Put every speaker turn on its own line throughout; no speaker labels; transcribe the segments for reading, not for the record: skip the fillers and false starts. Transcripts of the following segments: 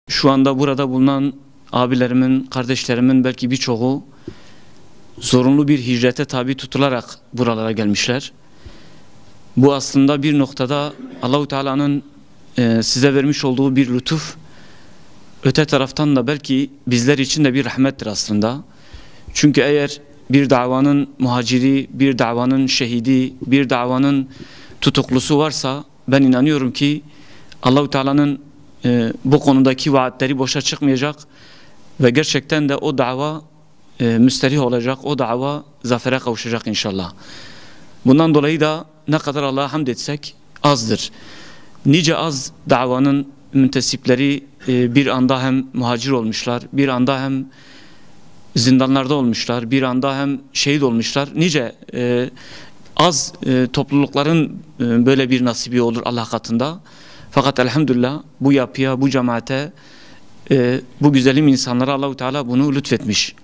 Şu anda burada bulunan abilerimin, kardeşlerimin belki birçoğu zorunlu bir hicrete tabi tutularak buralara gelmişler. Bu aslında bir noktada Allah-u Teala'nın size vermiş olduğu bir lütuf. Öte taraftan da belki bizler için de bir rahmettir aslında. Çünkü eğer bir davanın muhaciri, bir davanın şehidi, bir davanın tutuklusu varsa ben inanıyorum ki Allah-u Teala'nın bu konudaki vaatleri boşa çıkmayacak ve gerçekten de o dava müsterih olacak, o dava zafere kavuşacak inşallah. Bundan dolayı da ne kadar Allah'a hamd etsek azdır. Nice az davanın müntesipleri bir anda hem muhacir olmuşlar, bir anda hem zindanlarda olmuşlar, bir anda hem şehit olmuşlar. Nice az toplulukların böyle bir nasibi olur Allah katında. Fakat elhamdülillah bu yapıya, bu cemaate, bu güzelim insanlara Allah-u Teala bunu lütfetmiş.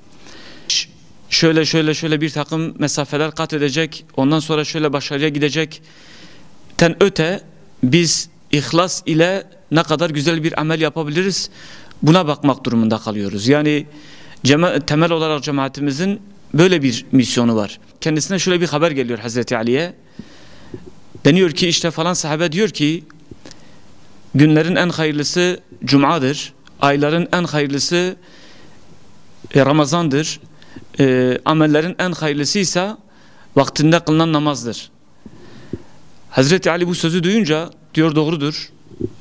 Şöyle bir takım mesafeler kat edecek, ondan sonra şöyle başarıya gidecek. Öte biz ihlas ile ne kadar güzel bir amel yapabiliriz, buna bakmak durumunda kalıyoruz. Yani temel olarak cemaatimizin böyle bir misyonu var. Kendisine şöyle bir haber geliyor Hazreti Ali'ye. Deniyor ki işte falan sahabe diyor ki günlerin en hayırlısı Cuma'dır, ayların en hayırlısı Ramazan'dır, amellerin en hayırlısı ise vaktinde kılınan namazdır. Hazreti Ali bu sözü duyunca diyor doğrudur.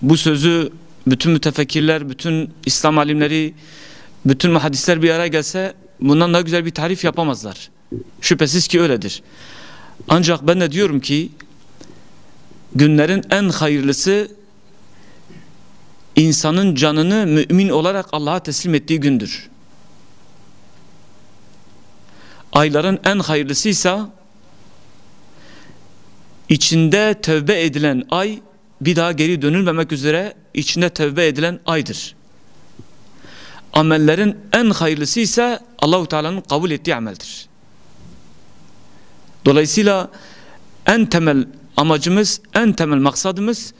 Bu sözü bütün mütefekkirler, bütün İslam alimleri, bütün muhaddisler bir araya gelse bundan daha güzel bir tarif yapamazlar. Şüphesiz ki öyledir. Ancak ben de diyorum ki günlerin en hayırlısı insanın canını mümin olarak Allah'a teslim ettiği gündür. Ayların en hayırlısıysa içinde tövbe edilen ay, bir daha geri dönülmemek üzere içinde tövbe edilen aydır. Amellerin en hayırlısı ise Allah-u Teala'nın kabul ettiği ameldir. Dolayısıyla en temel amacımız, en temel maksadımız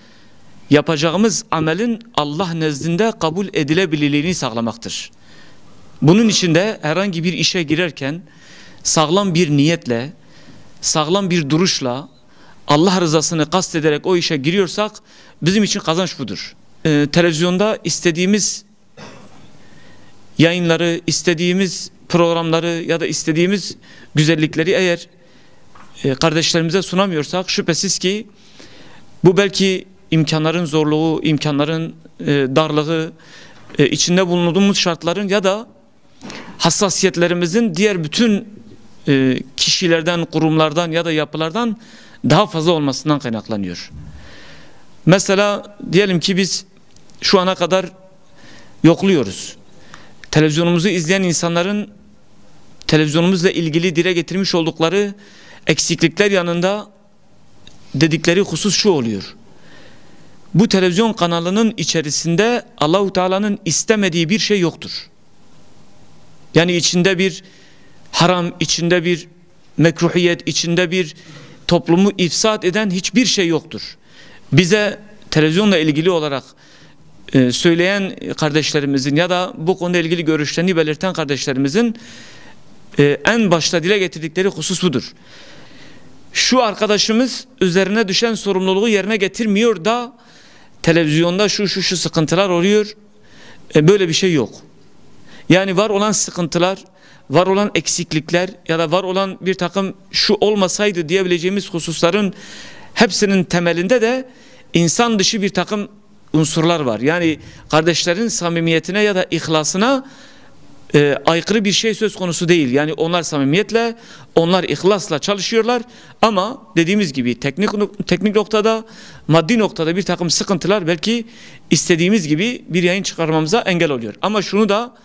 yapacağımız amelin Allah nezdinde kabul edilebilirliğini sağlamaktır. Bunun için de herhangi bir işe girerken sağlam bir niyetle, sağlam bir duruşla Allah rızasını kastederek o işe giriyorsak bizim için kazanç budur. Televizyonda istediğimiz yayınları, istediğimiz programları ya da istediğimiz güzellikleri eğer kardeşlerimize sunamıyorsak şüphesiz ki bu belki imkanların zorluğu, imkanların darlığı, içinde bulunduğumuz şartların ya da hassasiyetlerimizin diğer bütün kişilerden, kurumlardan ya da yapılardan daha fazla olmasından kaynaklanıyor. Mesela diyelim ki biz şu ana kadar yokluyoruz. Televizyonumuzu izleyen insanların televizyonumuzla ilgili dile getirmiş oldukları eksiklikler yanında dedikleri husus şu oluyor. Bu televizyon kanalının içerisinde Allah-u Teala'nın istemediği bir şey yoktur. Yani içinde bir haram, içinde bir mekruhiyet, içinde bir toplumu ifsad eden hiçbir şey yoktur. Bize televizyonla ilgili olarak söyleyen kardeşlerimizin ya da bu konuyla ilgili görüşlerini belirten kardeşlerimizin en başta dile getirdikleri husus budur. Şu arkadaşımız üzerine düşen sorumluluğu yerine getirmiyor da televizyonda şu sıkıntılar oluyor. Böyle bir şey yok. Yani var olan sıkıntılar, var olan eksiklikler ya da var olan bir takım şu olmasaydı diyebileceğimiz hususların hepsinin temelinde de insan dışı bir takım unsurlar var. Yani kardeşlerin samimiyetine ya da ihlasına aykırı bir şey söz konusu değil. Yani onlar samimiyetle, onlar ihlasla çalışıyorlar ama dediğimiz gibi teknik noktada, maddi noktada bir takım sıkıntılar belki istediğimiz gibi bir yayın çıkarmamıza engel oluyor. Ama şunu da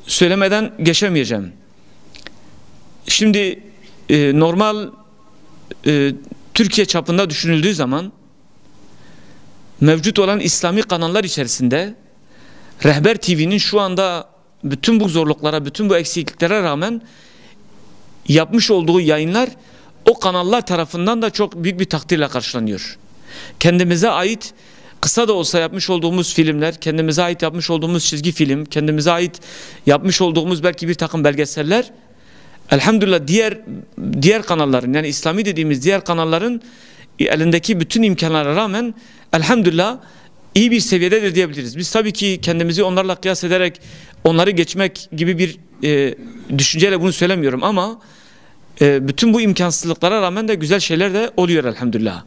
söylemeden geçemeyeceğim. Şimdi normal Türkiye çapında düşünüldüğü zaman mevcut olan İslami kanallar içerisinde Rehber TV'nin şu anda bütün bu zorluklara, bütün bu eksikliklere rağmen yapmış olduğu yayınlar o kanallar tarafından da çok büyük bir takdirle karşılanıyor. Kendimize ait kısa da olsa yapmış olduğumuz filmler, kendimize ait yapmış olduğumuz çizgi film, kendimize ait yapmış olduğumuz belki bir takım belgeseller, elhamdülillah diğer kanalların, yani İslami dediğimiz diğer kanalların elindeki bütün imkanlara rağmen elhamdülillah iyi bir seviyededir diyebiliriz. Biz tabii ki kendimizi onlarla kıyas ederek onları geçmek gibi bir düşünceyle bunu söylemiyorum ama bütün bu imkansızlıklara rağmen de güzel şeyler de oluyor elhamdülillah.